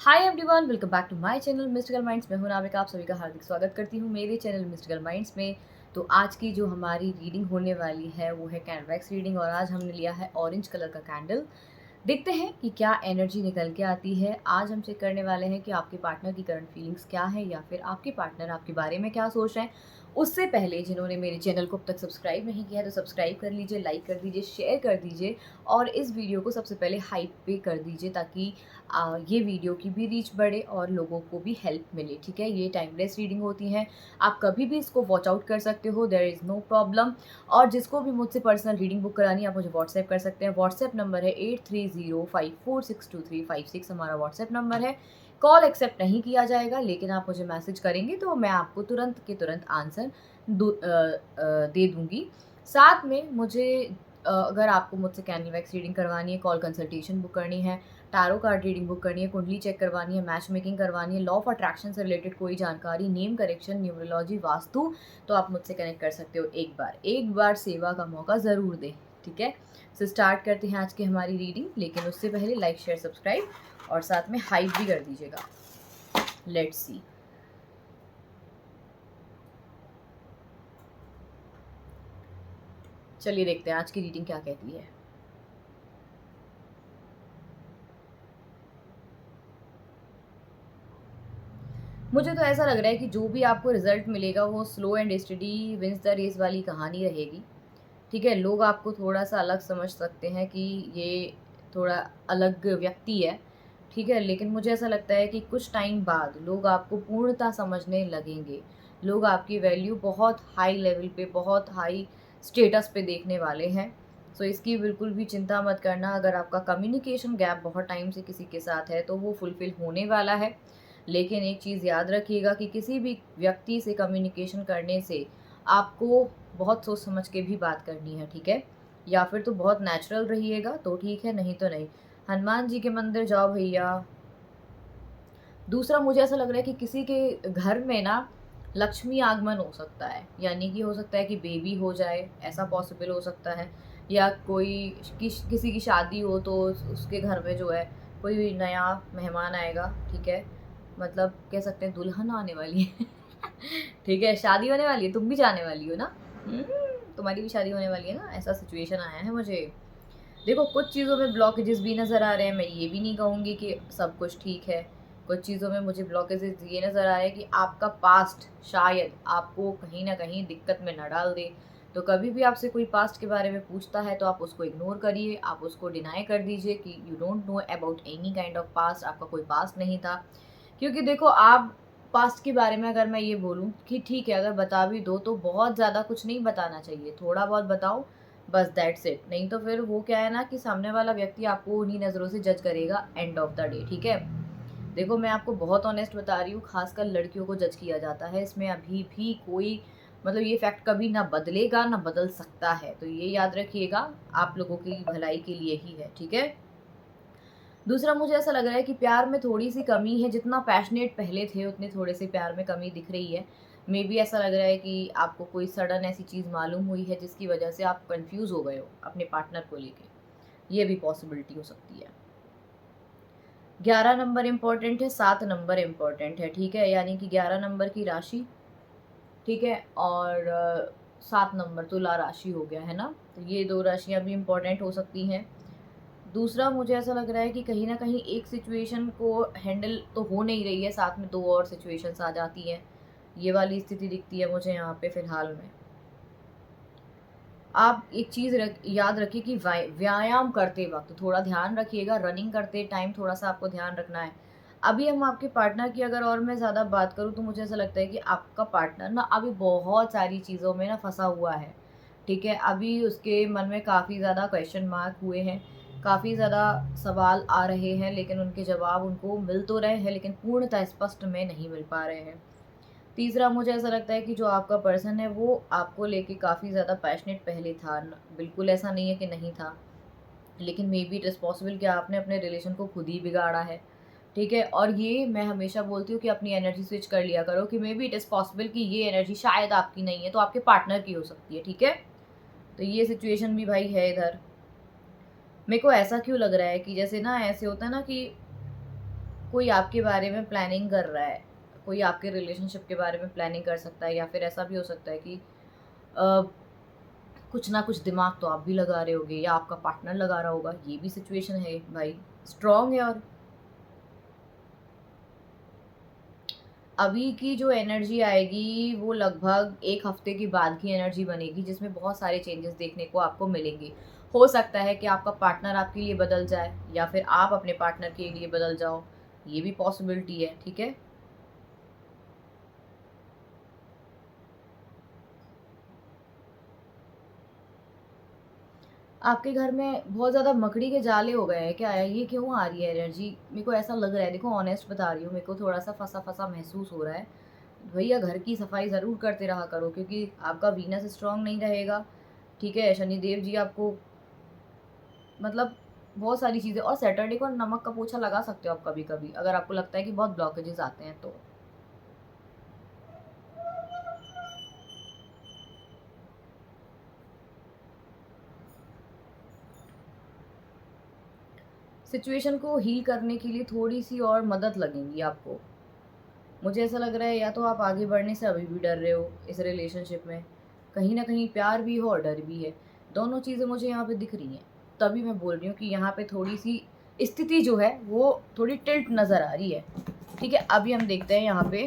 Hi everyone, welcome back to my channel mystical minds. मैं हूं नाविका, आप सभी का हार्दिक स्वागत करती हूं मेरे चैनल मिस्टिकल माइंड्स में। तो आज की जो हमारी रीडिंग होने वाली है वो है कैंडल रीडिंग, और आज हमने लिया है ऑरेंज कलर का कैंडल। देखते हैं कि क्या एनर्जी निकल के आती है। आज हम चेक करने वाले हैं कि आपके पार्टनर की करंट फीलिंग्स क्या है, या फिर आपके पार्टनर आपके बारे में क्या सोच रहे हैं। उससे पहले जिन्होंने मेरे चैनल को अब तक सब्सक्राइब नहीं किया है तो सब्सक्राइब कर लीजिए, लाइक कर दीजिए, शेयर कर दीजिए, और इस वीडियो को सबसे पहले हाइप पे कर दीजिए ताकि ये वीडियो की भी रीच बढ़े और लोगों को भी हेल्प मिले। ठीक है, ये टाइमलेस रीडिंग होती हैं, आप कभी भी इसको वॉच आउट कर सकते हो, देयर इज़ नो प्रॉब्लम। और जिसको भी मुझसे पर्सनल रीडिंग बुक करानी है आप मुझे व्हाट्सएप कर सकते हैं। व्हाट्सएप नंबर है 8305462356, हमारा व्हाट्सएप नंबर है। कॉल एक्सेप्ट नहीं किया जाएगा, लेकिन आप मुझे मैसेज करेंगे तो मैं आपको तुरंत के तुरंत आंसर दे दूँगी। साथ में मुझे अगर आपको मुझसे कैंडल वैक्स रीडिंग करवानी है, कॉल कंसल्टेशन बुक करनी है, टैरो कार्ड रीडिंग बुक करनी है, कुंडली चेक करवानी है, मैच मेकिंग करवानी है, लॉ ऑफ अट्रैक्शन से रिलेटेड कोई जानकारी, नेम करेक्शन, न्यूमरोलॉजी, वास्तु, तो आप मुझसे कनेक्ट कर सकते हो। एक बार सेवा का मौका ज़रूर दें। ठीक है, सो स्टार्ट करते हैं आज की हमारी रीडिंग, लेकिन उससे पहले लाइक शेयर सब्सक्राइब और साथ में हाइप भी कर दीजिएगा। Let's see. चलिए देखते हैं आज की रीडिंग क्या कहती है। मुझे तो ऐसा लग रहा है कि जो भी आपको रिजल्ट मिलेगा वो slow and steady wins the race वाली कहानी रहेगी। ठीक है, लोग आपको थोड़ा सा अलग समझ सकते हैं कि ये थोड़ा अलग व्यक्ति है। ठीक है, लेकिन मुझे ऐसा लगता है कि कुछ टाइम बाद लोग आपको पूर्णतः समझने लगेंगे। लोग आपकी वैल्यू बहुत हाई लेवल पे, बहुत हाई स्टेटस पे देखने वाले हैं। सो इसकी बिल्कुल भी चिंता मत करना। अगर आपका कम्युनिकेशन गैप बहुत टाइम से किसी के साथ है तो वो फुलफिल होने वाला है। लेकिन एक चीज़ याद रखिएगा कि किसी भी व्यक्ति से कम्युनिकेशन करने से आपको बहुत सोच समझ के भी बात करनी है। ठीक है, या फिर तो बहुत नेचुरल रहिएगा तो ठीक है, नहीं तो नहीं। हनुमान जी के मंदिर जाओ भैया। दूसरा, मुझे ऐसा लग रहा है कि किसी के घर में ना लक्ष्मी आगमन हो सकता है, यानी कि हो सकता है कि बेबी हो जाए, ऐसा पॉसिबल हो सकता है। या कोई किसी की शादी हो तो उसके घर में जो है कोई नया मेहमान आएगा। ठीक है, मतलब कह सकते हैं दुल्हन आने वाली है। ठीक है, शादी होने वाली है, तुम भी जाने वाली हो ना। तुम्हारी भी शादी होने वाली है ना, ऐसा सिचुएशन आया है मुझे। देखो, कुछ चीज़ों में ब्लॉकेजेस भी नज़र आ रहे हैं, मैं ये भी नहीं कहूँगी कि सब कुछ ठीक है। कुछ चीज़ों में मुझे ब्लॉकेजेस ये नज़र आ रहे हैं कि आपका पास्ट शायद आपको कहीं ना कहीं दिक्कत में न डाल दे। तो कभी भी आपसे कोई पास्ट के बारे में पूछता है तो आप उसको इग्नोर करिए, आप उसको डिनाई कर दीजिए कि you don't know about any kind of past, आपका कोई पास्ट नहीं था। क्योंकि देखो, आप पास्ट के बारे में अगर मैं ये बोलूँ कि ठीक है, अगर बता भी दो तो बहुत ज़्यादा कुछ नहीं बताना चाहिए, थोड़ा बहुत बताओ, बस दैट्स इट। नहीं तो फिर वो क्या है ना कि सामने वाला व्यक्ति आपको उन्हीं नज़रों से जज करेगा एंड ऑफ द डे। ठीक है, देखो मैं आपको बहुत ऑनेस्ट बता रही हूँ, खासकर लड़कियों को जज किया जाता है, इसमें अभी भी कोई मतलब ये फैक्ट कभी ना बदलेगा ना बदल सकता है। तो ये याद रखिएगा, आप लोगों की भलाई के लिए ही है। ठीक है, दूसरा, मुझे ऐसा लग रहा है कि प्यार में थोड़ी सी कमी है, जितना पैशनेट पहले थे उतने थोड़े से प्यार में कमी दिख रही है। मे बी ऐसा लग रहा है कि आपको कोई सडन ऐसी चीज़ मालूम हुई है जिसकी वजह से आप कंफ्यूज हो गए हो अपने पार्टनर को लेके, ये भी पॉसिबिलिटी हो सकती है। 11 नंबर इम्पॉर्टेंट है, 7 नंबर इम्पॉर्टेंट है। ठीक है, यानी कि 11 नंबर की राशि, ठीक है, और 7 नंबर तुला राशि हो गया है ना, तो ये दो राशियाँ भी इम्पॉर्टेंट हो सकती हैं। दूसरा, मुझे ऐसा लग रहा है कि कहीं न कहीं एक सिचुएशन को हैंडल तो हो नहीं रही है, साथ में 2 और सिचुएशंस आ जाती हैं। ये वाली स्थिति दिखती है मुझे यहाँ पे फ़िलहाल में। आप एक चीज़ याद रखिए कि व्यायाम करते वक़्त थोड़ा ध्यान रखिएगा, रनिंग करते टाइम थोड़ा-सा आपको ध्यान रखना है। अभी हम आपके पार्टनर की अगर और मैं ज़्यादा बात करूँ तो मुझे ऐसा लगता है कि आपका पार्टनर ना अभी बहुत सारी चीज़ों में ना फँसा हुआ है। ठीक है, अभी उसके मन में काफ़ी ज़्यादा क्वेश्चन मार्क हुए हैं, काफ़ी ज़्यादा सवाल आ रहे हैं, लेकिन उनके जवाब उनको मिल तो रहे हैं, लेकिन पूर्णतः स्पष्ट में नहीं मिल पा रहे हैं। तीसरा, मुझे ऐसा लगता है कि जो आपका पर्सन है वो आपको लेके काफ़ी ज़्यादा पैशनेट पहले था, बिल्कुल ऐसा नहीं है कि नहीं था, लेकिन may be it is possible कि आपने अपने रिलेशन को खुद ही बिगाड़ा है। ठीक है, और ये मैं हमेशा बोलती हूँ कि अपनी एनर्जी स्विच कर लिया करो कि may be it is possible कि ये एनर्जी शायद आपकी नहीं है, तो आपके पार्टनर की हो सकती है। ठीक है, तो ये सिचुएशन भी भाई है इधर। मेरे को ऐसा क्यों लग रहा है कि जैसे ना ऐसे होता है ना कि कोई आपके बारे में प्लानिंग कर रहा है, कोई आपके रिलेशनशिप के बारे में प्लानिंग कर सकता है, या फिर ऐसा भी हो सकता है कि अ, कुछ ना कुछ दिमाग तो आप भी लगा रहे होगे या आपका पार्टनर लगा रहा होगा। ये भी सिचुएशन है भाई, स्ट्रॉन्ग है। और अभी की जो एनर्जी आएगी वो लगभग 1 हफ्ते के बाद की एनर्जी बनेगी, जिसमें बहुत सारे चेंजेस देखने को आपको मिलेंगे। हो सकता है कि आपका पार्टनर आपके लिए बदल जाए या फिर आप अपने पार्टनर के लिए बदल जाओ, ये भी पॉसिबिलिटी है, ठीक है। आपके घर में बहुत ज़्यादा मकड़ी के जाले हो गए हैं क्या? ये क्यों आ रही है एनर्जी? मेरे को ऐसा लग रहा है, देखो ऑनेस्ट बता रही हूँ, मेरे को थोड़ा-सा फँसा-फँसा महसूस हो रहा है। भैया घर की सफाई ज़रूर करते रहा करो, क्योंकि आपका वीनस स्ट्रॉन्ग नहीं रहेगा, ठीक है? शनिदेव जी आपको मतलब बहुत सारी चीज़ें, और सैटरडे को नमक का पोछा लगा सकते हो आप कभी-कभी, अगर आपको लगता है कि बहुत ब्लॉकेजेस आते हैं तो। सिचुएशन को हील करने के लिए थोड़ी-सी और मदद लगेगी आपको। मुझे ऐसा लग रहा है या तो आप आगे बढ़ने से अभी भी डर रहे हो इस रिलेशनशिप में, कहीं न कहीं प्यार भी हो और डर भी है। दोनों चीज़ें मुझे यहाँ पे दिख रही हैं। तभी मैं बोल रही हूँ कि यहाँ पे थोड़ी-सी स्थिति जो है वो थोड़ी टिल्ट नज़र आ रही है। ठीक है, अभी हम देखते हैं यहाँ पे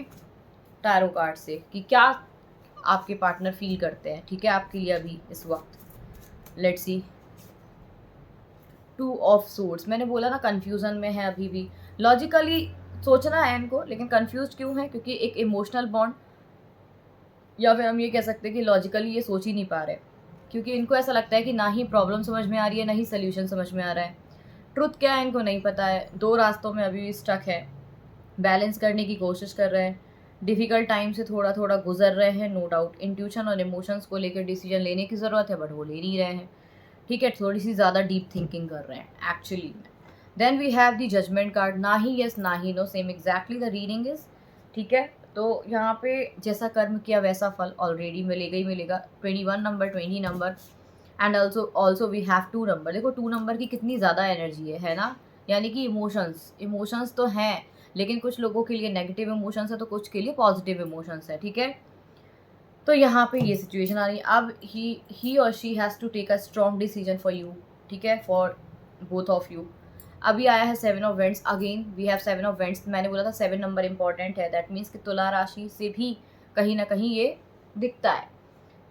टैरो कार्ड से कि क्या आपके पार्टनर फ़ील करते हैं, ठीक है, आपके लिए अभी इस वक़्त। Let's see. 2 ऑफ सोर्ड्स, मैंने बोला ना कन्फ्यूज़न में है अभी भी। लॉजिकली सोचना है इनको, लेकिन कन्फ्यूज़्ड क्यों है? क्योंकि एक इमोशनल बॉन्ड, या फिर हम ये कह सकते हैं कि लॉजिकली ये सोच ही नहीं पा रहे, क्योंकि इनको ऐसा लगता है कि ना ही प्रॉब्लम समझ में आ रही है, ना ही सॉल्यूशन समझ में आ रहा है। ट्रुथ क्या है इनको नहीं पता है, 2 रास्तों में अभी भी स्टक है, बैलेंस करने की कोशिश कर रहे हैं, डिफ़िकल्ट टाइम से थोड़ा-थोड़ा गुज़र रहे हैं, नो डाउट। इंट्यूशन और इमोशंस को लेकर डिसीजन लेने की ज़रूरत है, बट वो ले नहीं रहे हैं, ठीक है? थोड़ी-सी ज़्यादा डीप थिंकिंग कर रहे हैं एक्चुअली में। Then we have the judgement card, ना ही येस ना ही no, same exactly the reading is, ठीक है? तो यहाँ पे जैसा कर्म किया वैसा फल ऑलरेडी मिलेगा ही मिलेगा। 21 number, 20 number, and also we have 2 number. देखो 2 नंबर की कितनी ज़्यादा एनर्जी है ना? यानी कि इमोशंस तो हैं, लेकिन कुछ लोगों के लिए नेगेटिव इमोशंस है तो कुछ के लिए पॉजिटिव इमोशंस है, ठीक है? तो यहाँ पे ये सिचुएशन आ रही है। अब ही और she has to take a strong decision for you, ठीक है? For both of you. अभी आया है 7 of wands, again we have 7 of wands. मैंने बोला था 7 नंबर इंपॉर्टेंट है, दैट मीन्स कि तुला राशि से भी कहीं ना कहीं ये दिखता है।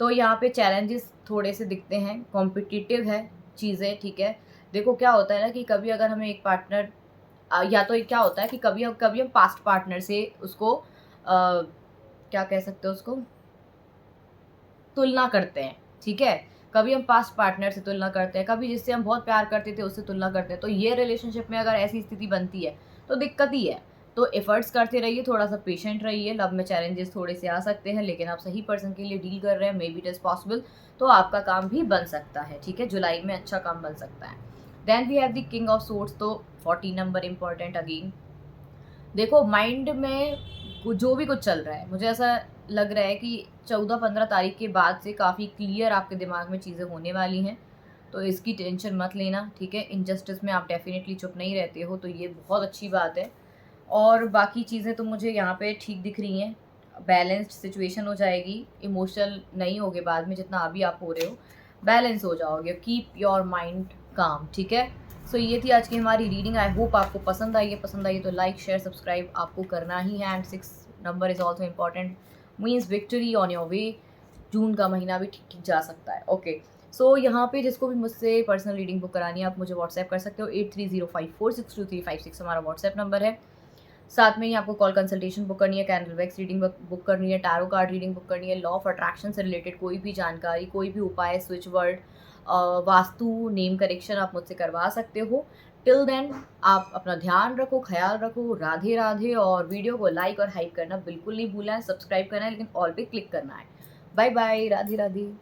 तो यहाँ पे चैलेंजेस थोड़े से दिखते हैं, कॉम्पिटिटिव है चीज़ें, ठीक है? देखो क्या होता है ना कि कभी अगर हमें एक पार्टनर, या तो क्या होता है कि कभी हम पास्ट पार्टनर से उसको क्या कह सकते हो उसको, तुलना करते हैं, ठीक है? कभी हम पास्ट पार्टनर से तुलना करते हैं, कभी जिससे हम बहुत प्यार करते थे उससे तुलना करते हैं। तो ये रिलेशनशिप में अगर ऐसी स्थिति बनती है तो दिक्कत ही है। तो एफर्ट्स करते रहिए, थोड़ा-सा पेशेंट रहिए। लव में चैलेंजेस थोड़े से आ सकते हैं, लेकिन आप सही पर्सन के लिए डील कर रहे हैं, may be it is possible, तो आपका काम भी बन सकता है, ठीक है? जुलाई में अच्छा काम बन सकता है। Then we have the king of swords, तो 14 नंबर इम्पोर्टेंट अगेन। देखो माइंड में जो भी कुछ चल रहा है, मुझे ऐसा लग रहा है कि 14-15 तारीख के बाद से काफ़ी क्लियर आपके दिमाग में चीज़ें होने वाली हैं, तो इसकी टेंशन मत लेना, ठीक है? इनजस्टिस में आप डेफ़िनेटली चुप नहीं रहते हो, तो ये बहुत अच्छी बात है। और बाकी चीज़ें तो मुझे यहाँ पे ठीक दिख रही हैं, बैलेंस्ड सिचुएशन हो जाएगी, इमोशनल नहीं होगे बाद में जितना अभी आप हो रहे हो, बैलेंस हो जाओगे, कीप योर माइंड काम, ठीक है? सो ये थी आज की हमारी रीडिंग। आई होप आपको पसंद आई है तो लाइक शेयर सब्सक्राइब आपको करना ही है, and 6 number is also important, means victory on your way. June का महीना भी ठीक ठीक जा सकता है, ओके। सो यहाँ पे जिसको भी मुझसे पर्सनल रीडिंग बुक करानी है आप मुझे व्हाट्सएप कर सकते हो, 8305462356 हमारा व्हाट्सएप नंबर है। साथ में ही आपको कॉल कंसल्टेशन बुक करनी है, कैंडल वैक्स रीडिंग बुक करनी है, टैरो कार्ड रीडिंग बुक करनी है, लॉ ऑफ अट्रैक्शन से रिलेटेड कोई भी जानकारी, कोई भी उपाय, switch word, vastu, name correction आप मुझसे करवा सकते हो। टिल देन आप अपना ध्यान रखो, ख्याल रखो, राधे राधे। और वीडियो को लाइक और हाइप करना बिल्कुल नहीं भूलना है, सब्सक्राइब करना है, लेकिन ऑल पे क्लिक करना है। Bye bye, Radhe Radhe.